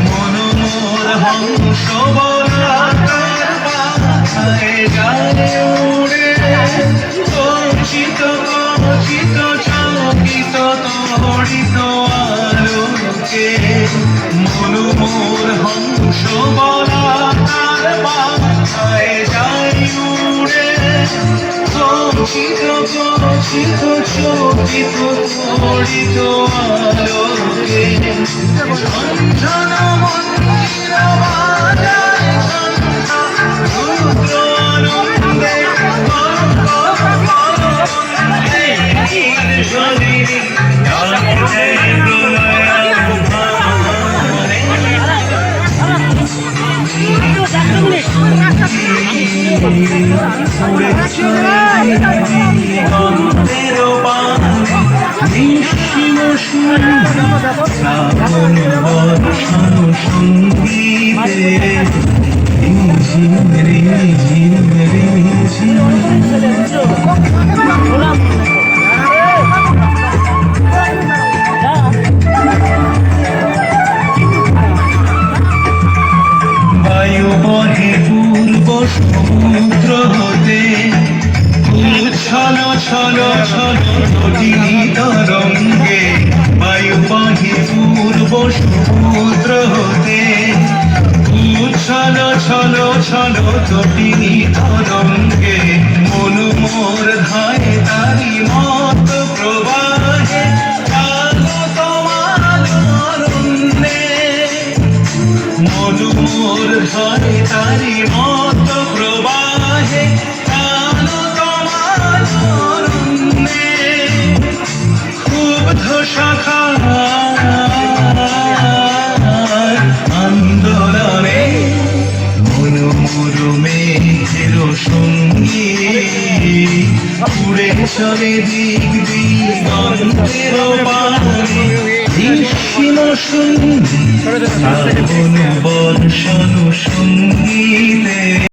মনোমোর হংস বলাকার বাসায় যায় উড়ে, কঞ্চিত কচিত চকিত তড়িত আলোকে। মনোমোর হংস বলাকার বাসায় যায় উড়ে, কঞ্চিত কচিত চকিত তড়িত আলোকে। ঝনঝন মন্দির বাজায় ঘণ্টা, রুদ্র আনন্দে কর্কটে শরীরে ডাকে নিঃসীম শ্রাবণ বর্ষণ সঙ্গীতে ঝিম রে ঝিম রে ঝিম। বায়ু বহে পূর্ব সমুদ্র হতে, ছল ছল ছল তটিনী তরঙ্গে। বায়ু বহে পূর্ব সমুদ্র হতে, ছল ছল ছল তটিনী তরঙ্গে। মনু মোর ধায় তারি মত প্রবাহে, জাগো তোমার অরণ্যে। মনু মোর ধায় তারি মত প্রবাহে, জাগো তোমার অরণ্যে। ক্ষুব্ধ শাখার আন্দোলনে, মনোমোর মেঘের সঙ্গী উড়ে চলে দিক দিগন্তের পানে। নিঃসীম সঙ্গী শ্রাবণ বর্ষণ সঙ্গীতে।